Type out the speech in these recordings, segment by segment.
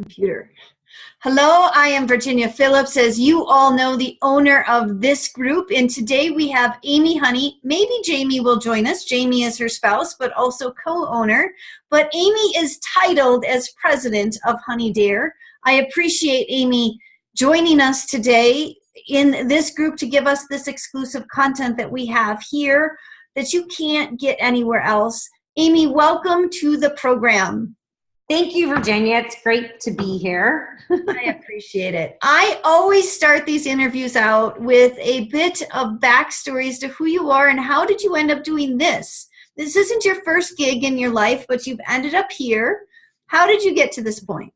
Computer. Hello, I am Virginia Phillips, as you all know, the owner of this group. And today we have Amy Honey. Maybe Jamie will join us. Jamie is her spouse, but also co-owner. But Amy is titled as president of Honey Dare. I appreciate Amy joining us today in this group to give us this exclusive content that we have here that you can't get anywhere else. Amy, welcome to the program. Thank you, Virginia. It's great to be here. I appreciate it. I always start these interviews out with a bit of backstory as to who you are and how did you end up doing this? This isn't your first gig in your life, but you've ended up here. How did you get to this point?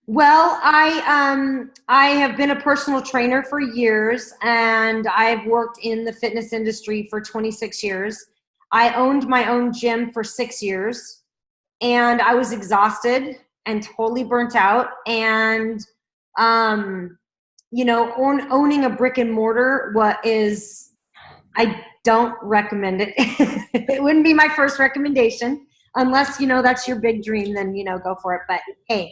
Well, I have been a personal trainer for years, and I've worked in the fitness industry for 26 years. I owned my own gym for 6 years. And I was exhausted and totally burnt out. And, owning a brick and mortar, I don't recommend it. It wouldn't be my first recommendation unless, that's your big dream, then, go for it. But hey,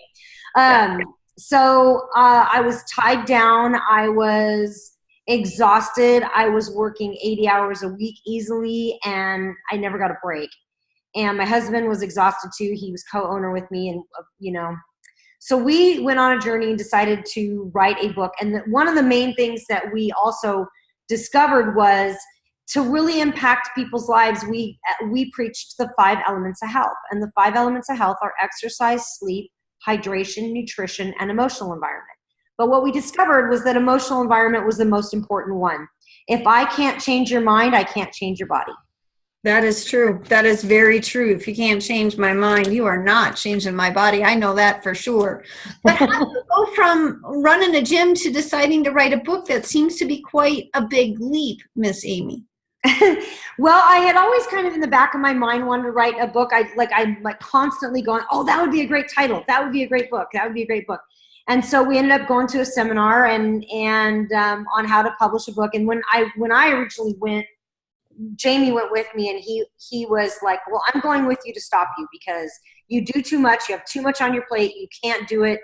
so I was tied down. I was exhausted. I was working 80 hours a week easily, and I never got a break. And my husband was exhausted too. He was co-owner with me, and so we went on a journey and decided to write a book. And one of the main things that we also discovered was to really impact people's lives. We preached the 5 elements of health, and the 5 elements of health are exercise, sleep, hydration, nutrition, and emotional environment. But what we discovered was that emotional environment was the most important one. If I can't change your mind, I can't change your body. That is true. That is very true. If you can't change my mind, you are not changing my body. I know that for sure. But how do you go from running a gym to deciding to write a book? That seems to be quite a big leap, Miss Amy. Well, I had always kind of in the back of my mind wanted to write a book. I'm constantly going, oh, that would be a great title. That would be a great book. That would be a great book. And so we ended up going to a seminar and on how to publish a book. And when I originally went, Jamie went with me, and he was like, well, I'm going with you to stop you because you do too much. You have too much on your plate. You can't do it.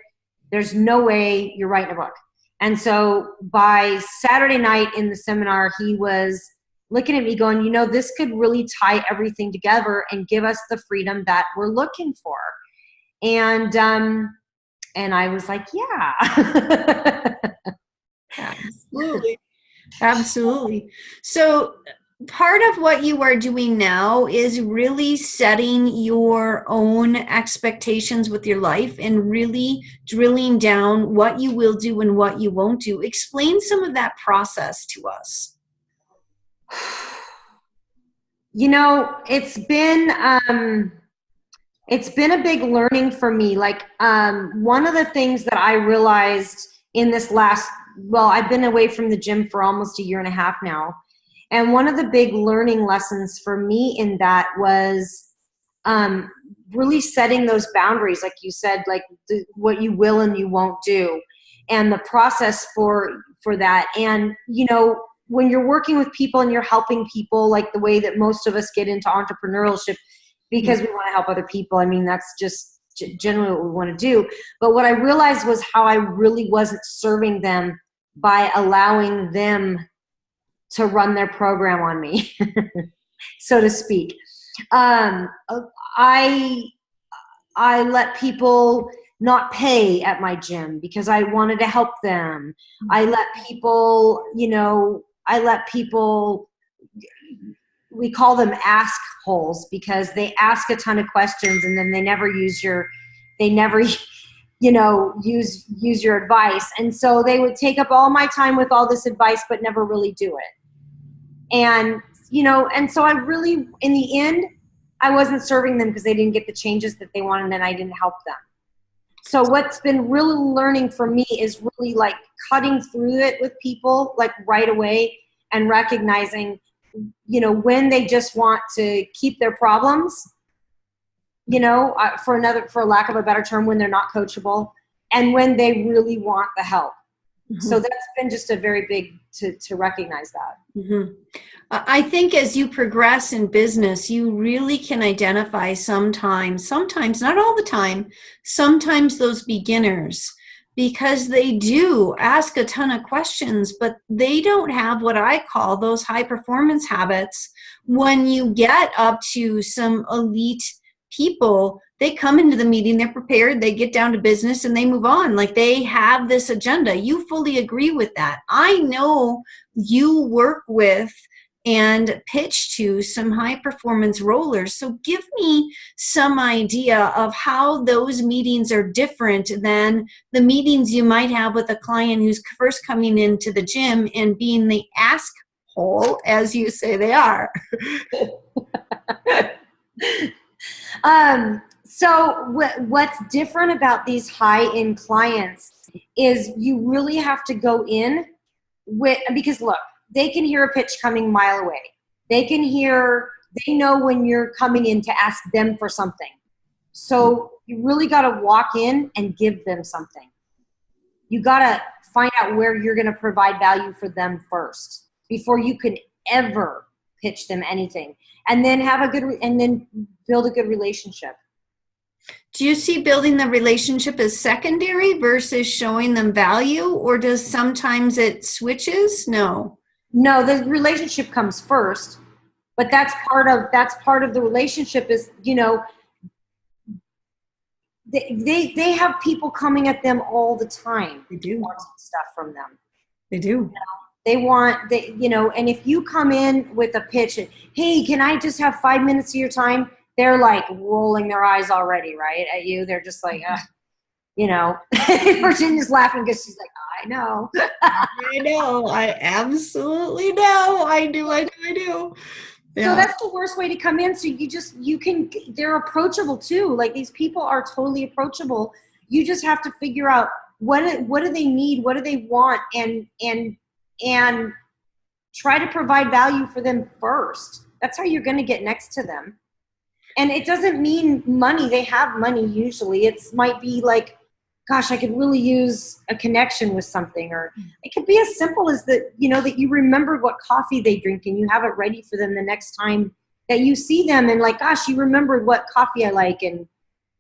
There's no way you're writing a book. And so by Saturday night in the seminar, he was looking at me going, this could really tie everything together and give us the freedom that we're looking for. And I was like, yeah. Absolutely. Absolutely. So part of what you are doing now is really setting your own expectations with your life and really drilling down what you will do and what you won't do. Explain some of that process to us. It's been a big learning for me. One of the things that I realized in this I've been away from the gym for almost 1.5 years now. And one of the big learning lessons for me in that was really setting those boundaries, like you said, what you will and you won't do, and the process for that. And, when you're working with people and you're helping people, like the way that most of us get into entrepreneurship because we want to help other people. I mean, that's just generally what we want to do. But what I realized was how I really wasn't serving them by allowing them to run their program on me, so to speak. I let people not pay at my gym because I wanted to help them. I let people, we call them ask holes because they ask a ton of questions and then they never use your advice. And so they would take up all my time with all this advice, but never really do it. And so I really, in the end, I wasn't serving them because they didn't get the changes that they wanted and I didn't help them. So what's been really learning for me is really cutting through it with people right away and recognizing, when they just want to keep their problems, for lack of a better term, when they're not coachable, and when they really want the help. So that's been just a very big to recognize that. I think as you progress in business, you really can identify sometimes, not all the time, sometimes those beginners, because they do ask a ton of questions, but they don't have what I call those high performance habits. When you get up to some elite people, they come into the meeting, they're prepared, they get down to business, and they move on. Like, they have this agenda. You fully agree with that. I know you work with and pitch to some high performance rollers. So give me some idea of how those meetings are different than the meetings you might have with a client who's first coming into the gym and being the ask hole, as you say they are. So what's different about these high-end clients is you really have to go in with, because look, they can hear a pitch coming a mile away. They know when you're coming in to ask them for something. So you really got to walk in and give them something. You got to find out where you're going to provide value for them first before you can ever pitch them anything. And then then build a good relationship. Do you see building the relationship as secondary versus showing them value, or does sometimes it switches? No, the relationship comes first, but that's part of the relationship is, they have people coming at them all the time. they do wanting stuff from them. they do And if you come in with a pitch and, hey, can I just have 5 minutes of your time? They're like rolling their eyes already, right, at you. They're just like, Virginia's laughing because she's like, I know. I know. I absolutely know. I do. Yeah. So that's the worst way to come in. So they're approachable too. Like, these people are totally approachable. You just have to figure out what do they need? What do they want? And try to provide value for them first. That's how you're going to get next to them. And it doesn't mean money. They have money usually. It might be like, gosh, I could really use a connection with something. Or it could be as simple as that, that you remembered what coffee they drink and you have it ready for them the next time that you see them, and like, gosh, you remembered what coffee I like. And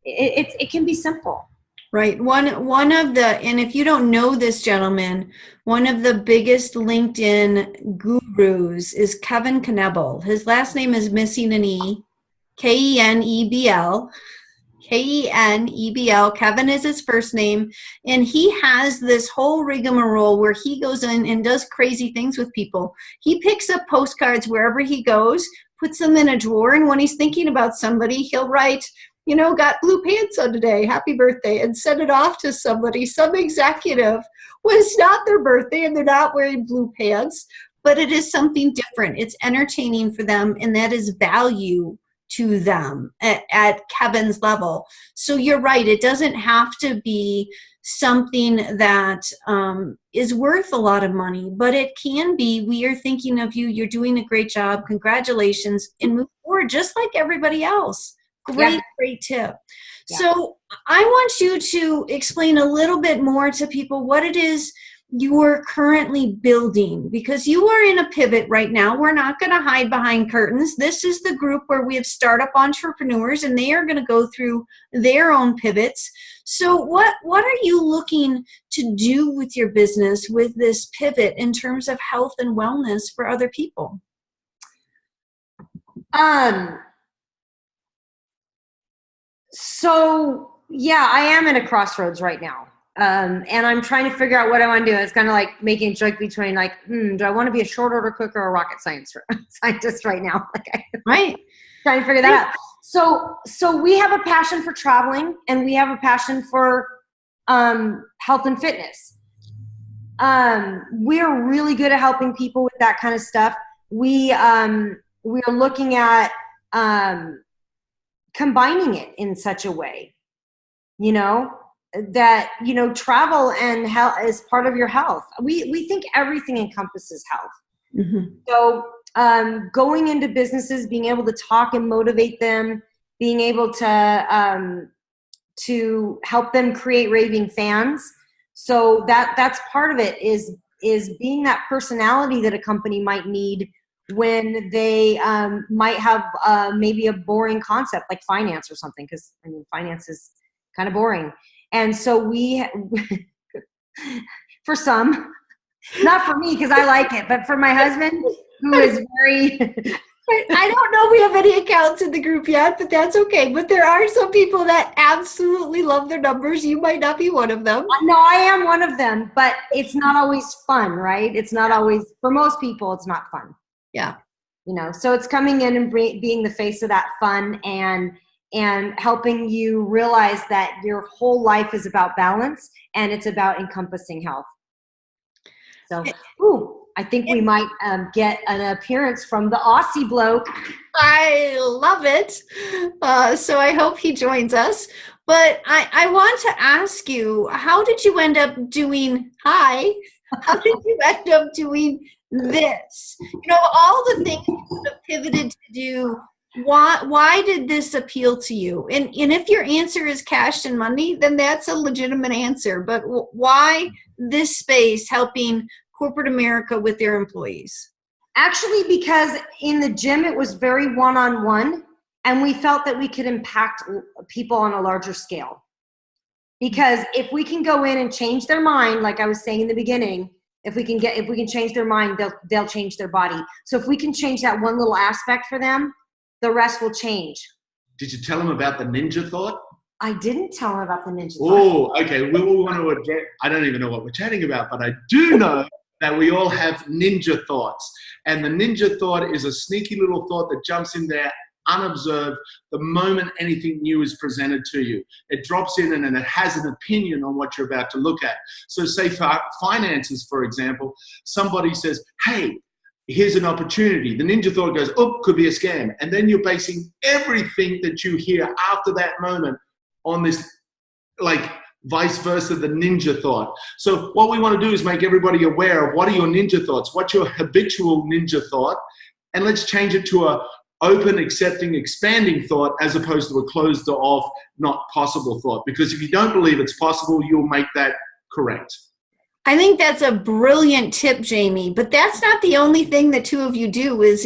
it can be simple. Right. One of the, and if you don't know this gentleman, one of the biggest LinkedIn gurus is Kevin Knebel. His last name is missing an E. Kenebl. Kenebl. Kevin is his first name. And he has this whole rigmarole where he goes in and does crazy things with people. He picks up postcards wherever he goes, puts them in a drawer, and when he's thinking about somebody, he'll write, got blue pants on today, happy birthday, and send it off to somebody, some executive, when it's not their birthday and they're not wearing blue pants, but it is something different. It's entertaining for them, and that is value to them at Kevin's level. So you're right. It doesn't have to be something that is worth a lot of money, but it can be, we are thinking of you, you're doing a great job, congratulations, and move forward just like everybody else. Great tip. Yeah. So I want you to explain a little bit more to people what it is you're currently building, because you are in a pivot right now. We're not going to hide behind curtains. This is the group where we have startup entrepreneurs, and they are going to go through their own pivots. So what are you looking to do with your business with this pivot in terms of health and wellness for other people? So yeah, I am in a crossroads right now. And I'm trying to figure out what I want to do. It's kind of like making a joke between like, do I want to be a short order cook or a rocket scientist right now? Right. Trying to figure that out. So we have a passion for traveling, and we have a passion for health and fitness. We're really good at helping people with that kind of stuff. We are looking at combining it in such a way, that travel and health is part of your health. We think everything encompasses health. Mm-hmm. So going into businesses, being able to talk and motivate them, being able to help them create raving fans, So that's part of it is being that personality that a company might need when they might have maybe a boring concept like finance or something, because I mean finance is kind of boring. And so we for some, not for me because I like it, but for my husband who is very I don't know if we have any accounts in the group yet, but that's okay. But there are some people that absolutely love their numbers. You might not be one of them. No, I am one of them, but it's not always fun, right? It's not always, for most people, it's not fun. Yeah. You know, so it's coming in and being the face of that fun and helping you realize that your whole life is about balance and it's about encompassing health. So, I think we might get an appearance from the Aussie bloke. I love it. So I hope he joins us. But I want to ask you, how did you end up doing, how did you end up doing this? You know, all the things you have pivoted to do, why did this appeal to you? And if your answer is cash and money, then that's a legitimate answer. But why this space helping corporate America with their employees? Actually, because in the gym, it was very one-on-one, and we felt that we could impact people on a larger scale. Because if we can go in and change their mind, like I was saying in the beginning, if we can change their mind, they'll change their body. So if we can change that one little aspect for them, the rest will change. Did you tell them about the ninja thought? I didn't tell them about the ninja thought. Oh, okay. We will want to address, I don't even know what we're chatting about, but I do know that we all have ninja thoughts. And the ninja thought is a sneaky little thought that jumps in there unobserved the moment anything new is presented to you. It drops in and it has an opinion on what you're about to look at. So say for finances, for example, somebody says, hey, here's an opportunity. The ninja thought goes, oh, could be a scam. And then you're basing everything that you hear after that moment on this, like, vice versa, the ninja thought. So what we want to do is make everybody aware of what are your ninja thoughts, what's your habitual ninja thought, and let's change it to a open, accepting, expanding thought as opposed to a closed off, not possible thought. Because if you don't believe it's possible, you'll make that correct. I think that's a brilliant tip, Jamie, but that's not the only thing the two of you do is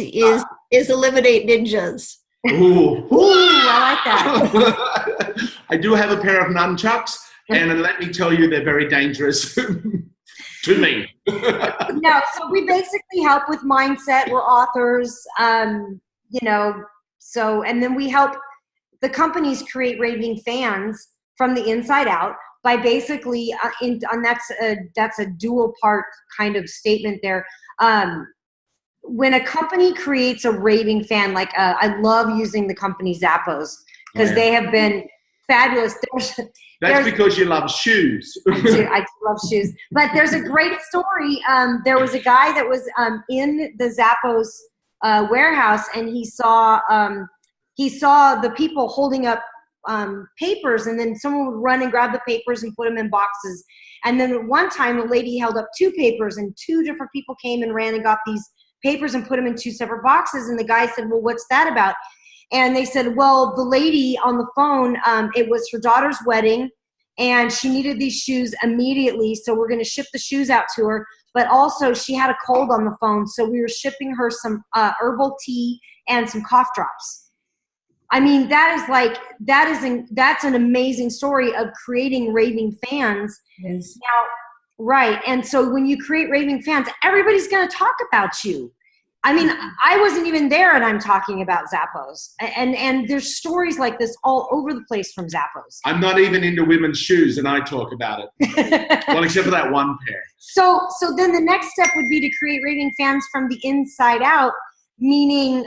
eliminate ninjas. Ooh. I like that. I do have a pair of nunchucks, and let me tell you, they're very dangerous to me. No, so we basically help with mindset. We're authors, you know, so, and then we help the companies create raving fans from the inside out by basically, that's a dual part kind of statement there. When a company creates a raving fan, like I love using the company Zappos because they have been fabulous. That's because you love shoes. I do love shoes. But there's a great story. There was a guy that was in the Zappos warehouse, and he saw the people holding up papers, and then someone would run and grab the papers and put them in boxes. And then at one time, the lady held up 2 papers, and 2 different people came and ran and got these papers and put them in 2 separate boxes. And the guy said, well, what's that about? And they said, well, the lady on the phone, it was her daughter's wedding, and she needed these shoes immediately, so we're going to ship the shoes out to her. But also, she had a cold on the phone, so we were shipping her some herbal tea and some cough drops. I mean, that's an amazing story of creating raving fans. Yes. Now, right, and so when you create raving fans, everybody's going to talk about you. I mean, I wasn't even there, and I'm talking about Zappos. And there's stories like this all over the place from Zappos. I'm not even into women's shoes, and I talk about it. Well, except for that one pair. So then the next step would be to create raving fans from the inside out, meaning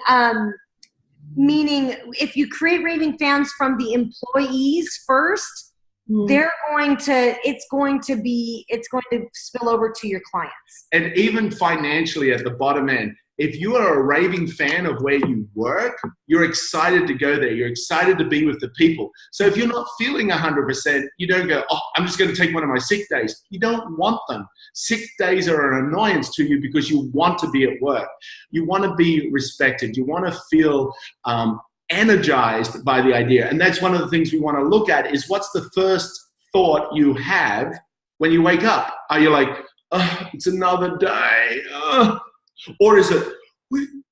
if you create raving fans from the employees first, it's going to spill over to your clients. And even financially at the bottom end, if you are a raving fan of where you work, you're excited to go there. You're excited to be with the people. So if you're not feeling 100%, you don't go, oh, I'm just going to take one of my sick days. You don't want them. Sick days are an annoyance to you because you want to be at work. You want to be respected. You want to feel energized by the idea. And that's one of the things we want to look at is what's the first thought you have when you wake up? Are you like, oh, it's another day? Or is it,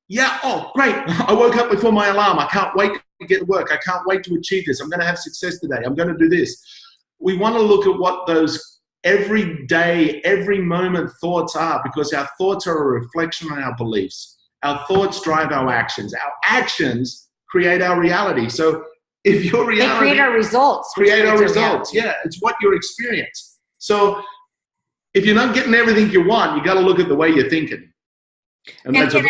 yeah, oh, great. I woke up before my alarm. I can't wait to get to work. I can't wait to achieve this. I'm going to have success today. I'm going to do this. We want to look at what those every day, every moment thoughts are, because our thoughts are a reflection on our beliefs. Our thoughts drive our actions. Our actions create our reality. So if your reality... They create our results. Create our results. Yeah, it's what you experience. So if you're not getting everything you want, you got to look at the way you're thinking. And that's a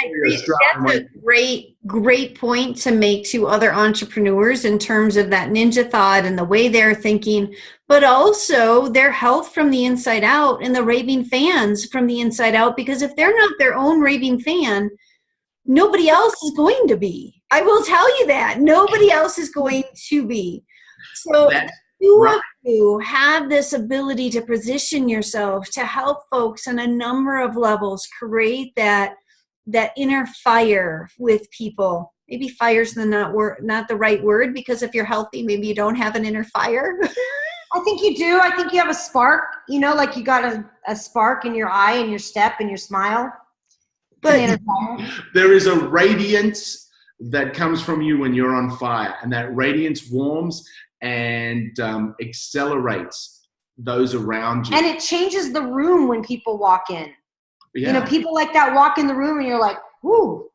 great point to make to other entrepreneurs in terms of that ninja thought and the way they're thinking, but also their health from the inside out and the raving fans from the inside out, because if they're not their own raving fan, nobody else is going to be. I will tell you that. Nobody else is going to be. So you have this ability to position yourself to help folks on a number of levels create that inner fire with people. Maybe fire's not the right word, because if you're healthy, maybe you don't have an inner fire. I think you do. I think you have a spark, like you got a spark in your eye and your step and your smile. But there is a radiance that comes from you when you're on fire, and that radiance warms and accelerates those around you. And it changes the room when people walk in. Yeah. People like that walk in the room and you're like, ooh,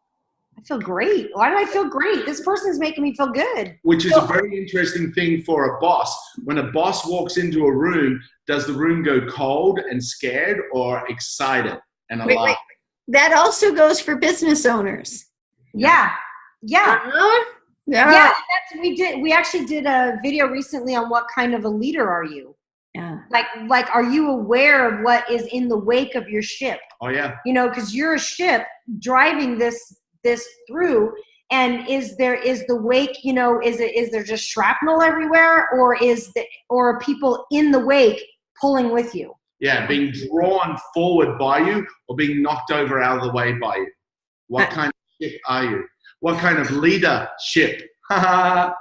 I feel great. Why do I feel great? This person's making me feel good. Which is a very interesting thing for a boss. When a boss walks into a room, does the room go cold and scared or excited and alive? Wait. That also goes for business owners. Yeah. Yeah. Yeah, we actually did a video recently on what kind of a leader are you? Yeah. Like, are you aware of what is in the wake of your ship? Oh yeah. Because you're a ship driving this through, and is the wake, is there just shrapnel everywhere, or are people in the wake pulling with you? Yeah, being drawn forward by you or being knocked over out of the way by you. What kind of ship are you? What kind of leadership? Whenever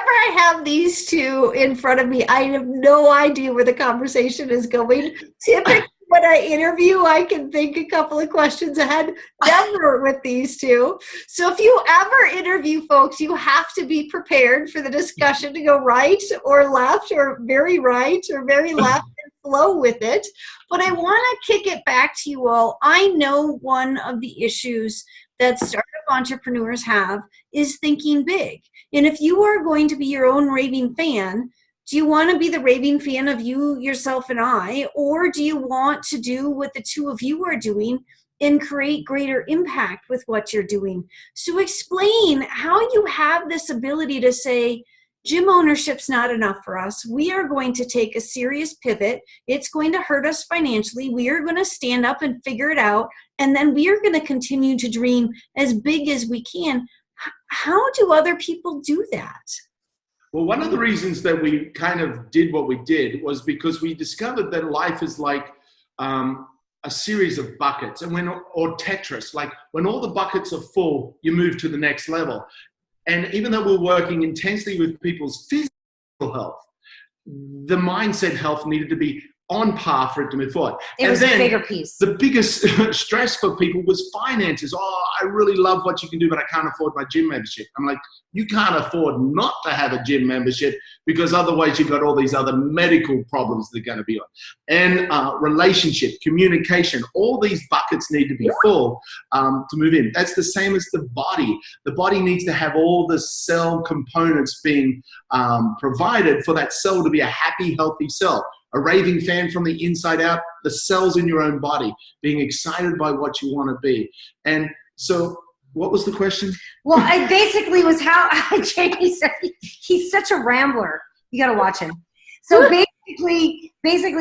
I have these two in front of me, I have no idea where the conversation is going. Typically, when I interview, I can think a couple of questions ahead. Never with these two. So if you ever interview folks, you have to be prepared for the discussion to go right or left, or very right or very left, and flow with it. But I want to kick it back to you all. I know one of the issues that startup entrepreneurs have is thinking big. And if you are going to be your own raving fan, do you want to be the raving fan of you, yourself, and I, or do you want to do what the two of you are doing and create greater impact with what you're doing? So explain how you have this ability to say, gym ownership's not enough for us. We are going to take a serious pivot. It's going to hurt us financially. We are going to stand up and figure it out. And then we are going to continue to dream as big as we can. How do other people do that? Well, one of the reasons that we kind of did what we did was because we discovered that life is like a series of buckets, or Tetris. Like when all the buckets are full, you move to the next level. And even though we're working intensely with people's physical health, the mindset health needed to be on par for it to move forward. It was a bigger piece. The biggest stress for people was finances. Oh, I really love what you can do, but I can't afford my gym membership. I'm like, you can't afford not to have a gym membership, because otherwise you've got all these other medical problems that are going to be on. And relationship, communication, all these buckets need to be full to move in. That's the same as the body. The body needs to have all the cell components being provided for that cell to be a happy, healthy cell. A raving fan from the inside out, the cells in your own body, being excited by what you want to be. And so what was the question? Well, I basically was how Jamie said he's such a rambler. You got to watch him. So basically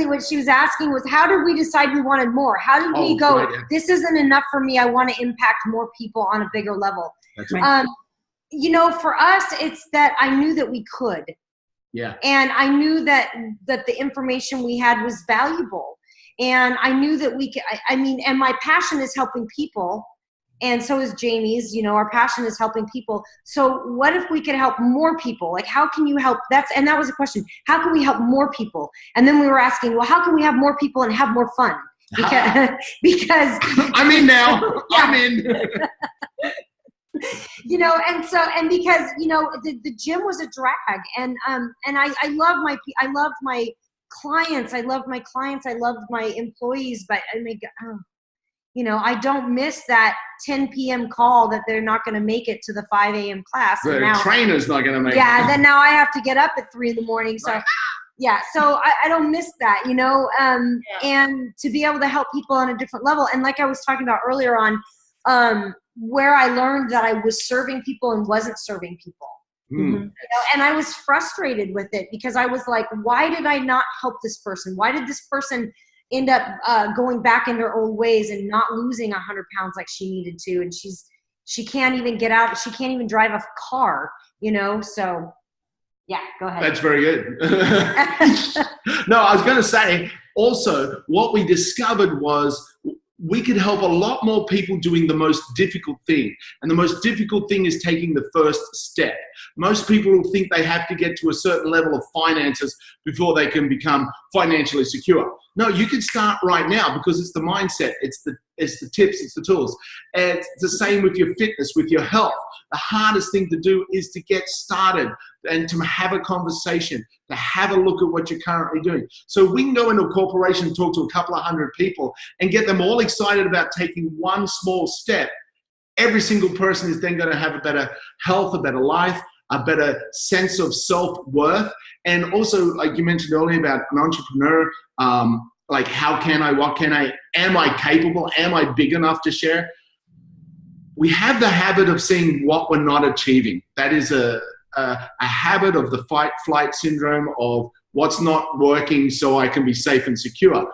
what she was asking was, how did we decide we wanted more? How did we go, right, this isn't enough for me. I want to impact more people on a bigger level. That's right. For us, it's that I knew that we could. Yeah. And I knew that the information we had was valuable. And I knew that we could, and my passion is helping people. And so is Jamie's. Our passion is helping people. So what if we could help more people? Like, how can you help? That was a question. How can we help more people? And then we were asking, well, how can we have more people and have more fun? Because I'm in now. Yeah. I'm in. And because the gym was a drag, and I loved my clients. I loved my employees, but I don't miss that 10 p.m. call that they're not going to make it to the 5 a.m. class. The trainer's not going to make it. Yeah, then now I have to get up at 3 a.m. So, yeah, so I don't miss that, and to be able to help people on a different level. And like I was talking about earlier on, where I learned that I was serving people and wasn't serving people. Mm. And I was frustrated with it because I was like, why did I not help this person? Why did this person end up going back in their old ways and not losing 100 pounds like she needed to? And she can't even get out. She can't even drive a car, so yeah, go ahead. That's very good. No, I was going to say also what we discovered was we could help a lot more people doing the most difficult thing. And the most difficult thing is taking the first step. Most people will think they have to get to a certain level of finances before they can become financially secure. No, you can start right now because it's the mindset, it's the tips, it's the tools. And it's the same with your fitness, with your health. The hardest thing to do is to get started and to have a conversation, to have a look at what you're currently doing. So we can go into a corporation and talk to a couple of hundred people and get them all excited about taking one small step. Every single person is then going to have a better health, a better life, a better sense of self-worth. And also, like you mentioned earlier about an entrepreneur, like how can I, what can I, am I capable, am I big enough to share? We have the habit of seeing what we're not achieving. That is a habit of the fight-flight syndrome of what's not working so I can be safe and secure.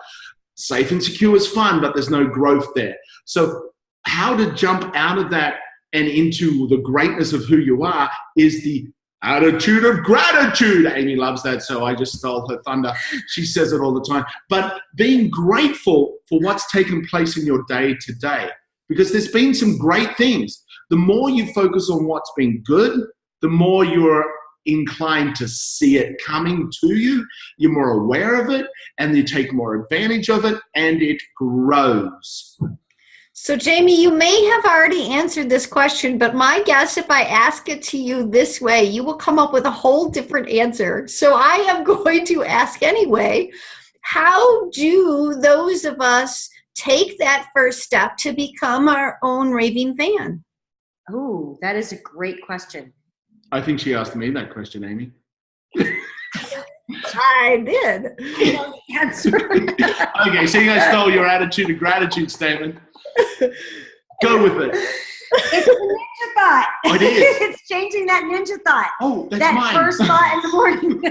Safe and secure is fun, but there's no growth there. So how to jump out of that and into the greatness of who you are is the attitude of gratitude. Amy loves that, so I just stole her thunder. She says it all the time. But being grateful for what's taken place in your day today, because there's been some great things. The more you focus on what's been good, the more you're inclined to see it coming to you. You're more aware of it, and you take more advantage of it, and it grows. So, Jamie, you may have already answered this question, but my guess, if I ask it to you this way, you will come up with a whole different answer. So I am going to ask anyway, how do those of us take that first step to become our own raving fan? Oh, that is a great question. I think she asked me that question, Amy. I did. I know the answer. Okay, so you guys stole your attitude of gratitude statement. Go with it. It's a ninja thought. Oh, it is. It's changing that ninja thought. Oh, that's that mine. First thought in the morning.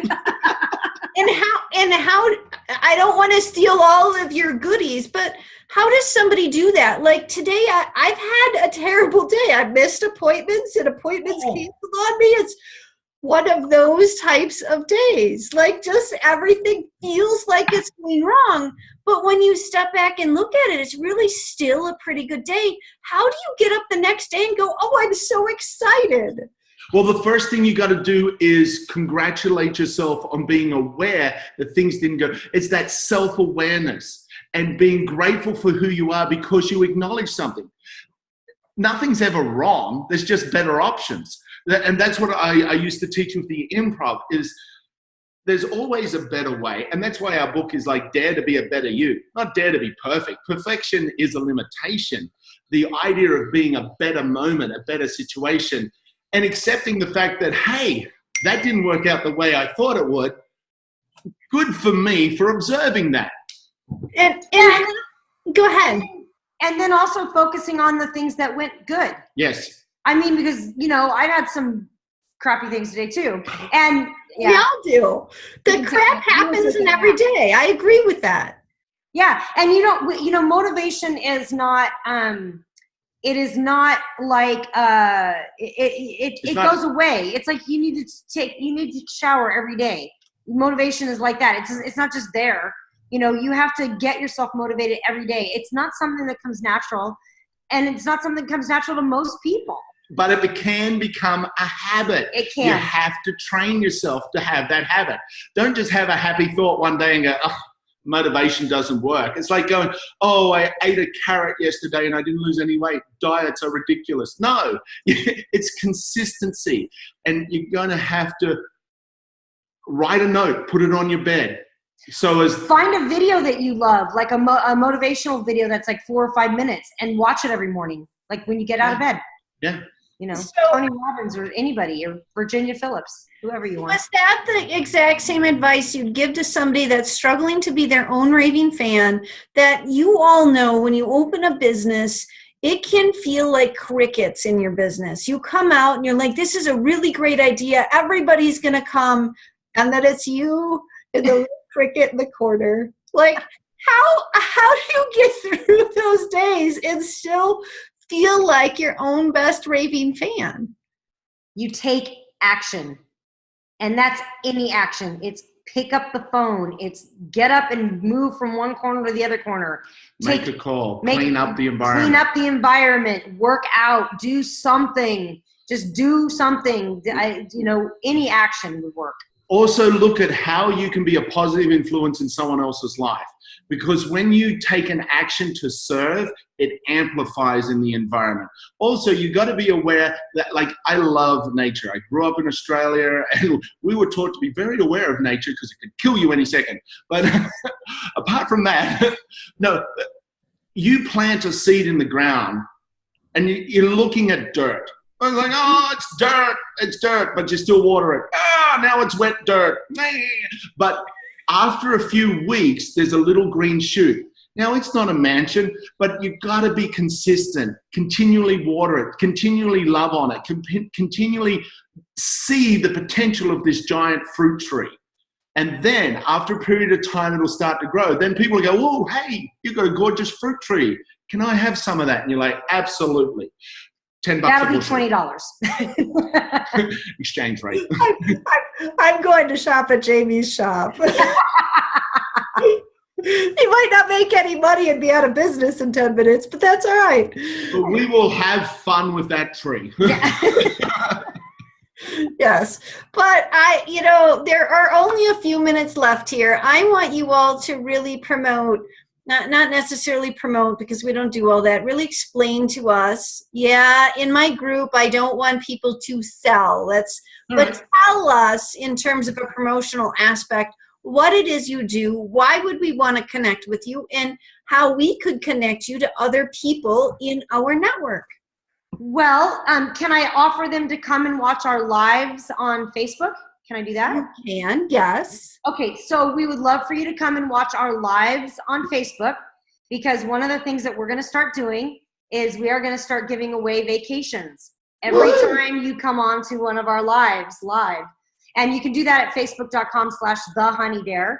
And how, I don't want to steal all of your goodies, but how does somebody do that? Like today, I've had a terrible day. I've missed appointments and appointments canceled on me. It's one of those types of days. Like just everything feels like it's going wrong. But when you step back and look at it, it's really still a pretty good day. How do you get up the next day and go, oh, I'm so excited? Well, the first thing you got to do is congratulate yourself on being aware that things didn't go. It's that self-awareness and being grateful for who you are because you acknowledge something. Nothing's ever wrong. There's just better options. And that's what I used to teach with the improv is there's always a better way. And that's why our book is like Dare to be a Better You, not dare to be perfect. Perfection is a limitation. The idea of being a better moment, a better situation, and accepting the fact that, hey, that didn't work out the way I thought it would. Good for me for observing that. And go ahead. And then also focusing on the things that went good. Yes. I mean, because, I had some crappy things today too. And we all do. The crap happens in every day. I agree with that. Yeah. And motivation is not, it is not like, it goes away. It's like you need to shower every day. Motivation is like that. It's not just there. You have to get yourself motivated every day. It's not something that comes natural. And it's not something that comes natural to most people. But it can become a habit. It can. You have to train yourself to have that habit. Don't just have a happy thought one day and go, oh, motivation doesn't work. It's like going, oh, I ate a carrot yesterday and I didn't lose any weight. Diets are ridiculous. No, it's consistency. And you're going to have to write a note, put it on your bed. So find a video that you love, like a motivational video that's like 4 or 5 minutes, and watch it every morning, like when you get out of bed. Yeah. You know, Tony Robbins or anybody, or Virginia Phillips, whoever you want. Was that the exact same advice you'd give to somebody that's struggling to be their own raving fan, that you all know when you open a business, it can feel like crickets in your business. You come out and you're like, this is a really great idea. Everybody's going to come. And that it's you and the cricket in the corner. Like, how do you get through those days and still feel like your own best raving fan? You take action, and that's any action. It's pick up the phone. It's get up and move from one corner to the other corner. Make a call. Clean up the environment. Clean up the environment. Work out. Do something. Just do something. Any action would work. Also look at how you can be a positive influence in someone else's life. Because when you take an action to serve, it amplifies in the environment. Also, you got to be aware that, like, I love nature. I grew up in Australia, and we were taught to be very aware of nature because it could kill you any second. But apart from that, no, you plant a seed in the ground, and you're looking at dirt. I was like, oh, it's dirt, but you still water it. Ah, now it's wet dirt. But after a few weeks, there's a little green shoot. Now, it's not a mansion, but you've got to be consistent, continually water it, continually love on it, continually see the potential of this giant fruit tree. And then after a period of time, it'll start to grow. Then people will go, oh, hey, you've got a gorgeous fruit tree. Can I have some of that? And you're like, absolutely. $10. That'll be $20. Exchange rate. I'm going to shop at Jamie's shop. He might not make any money and be out of business in 10 minutes, but that's all right. But we will have fun with that tree. Yes. But there are only a few minutes left here. I want you all to really promote, not necessarily promote because we don't do all that, really explain to us. Yeah, in my group, I don't want people to sell. But tell us in terms of a promotional aspect, what it is you do, why would we want to connect with you, and how we could connect you to other people in our network. Well, can I offer them to come and watch our lives on Facebook? Can I do that? You can, yes. Okay, so we would love for you to come and watch our lives on Facebook, because one of the things that we're going to start doing is we are going to start giving away vacations every time you come on to one of our lives live. And you can do that at facebook.com/thehoneydare.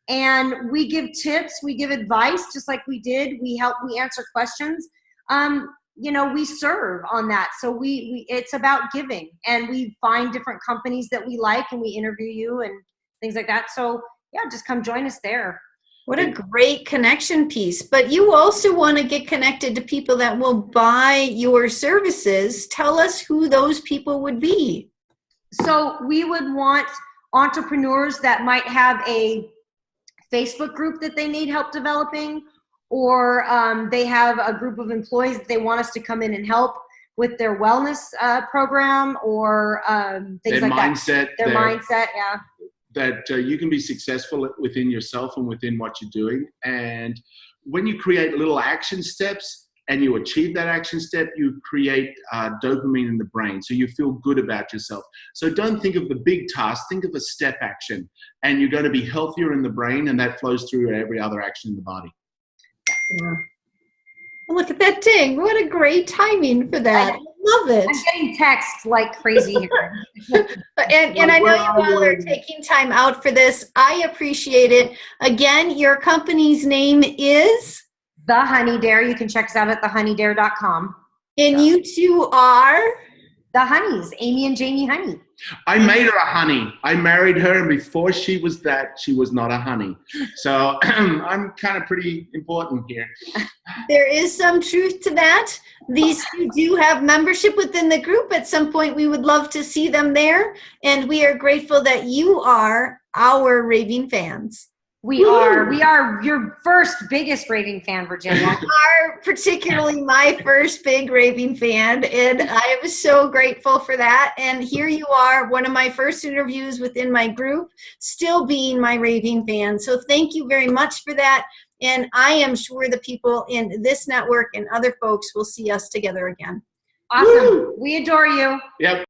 And we give tips, we give advice, just like we did. We answer questions. We serve on that. So we it's about giving, and we find different companies that we like, and we interview you and things like that. So yeah, just come join us there. What a great connection piece. But you also want to get connected to people that will buy your services. Tell us who those people would be. So we would want entrepreneurs that might have a Facebook group that they need help developing, or they have a group of employees that they want us to come in and help with their wellness program, or things like that. Their mindset, yeah. That you can be successful within yourself and within what you're doing. And when you create little action steps and you achieve that action step, you create dopamine in the brain. So you feel good about yourself. So don't think of the big task, think of a step action, and you're going to be healthier in the brain, and that flows through every other action in the body. Yeah. Well, look at that ding. What a great timing for that. I love it. I'm getting texts like crazy here. and I know you all are taking time out for this. I appreciate it. Again, your company's name is? The Honey Dare. You can check us out at thehoneydare.com. And you two are? the honeys, Amy and Jamie Honey. I made her a honey. I married her, and before she was that, she was not a honey. So I'm kind of pretty important here. There is some truth to that. These two do have membership within the group. At some point, we would love to see them there. And we are grateful that you are our Raving fans. We are your first biggest Raving fan, Virginia. You are particularly my first big Raving fan, and I was so grateful for that. And here you are, one of my first interviews within my group, still being my Raving fan. So thank you very much for that. And I am sure the people in this network and other folks will see us together again. Awesome. We adore you. Yep.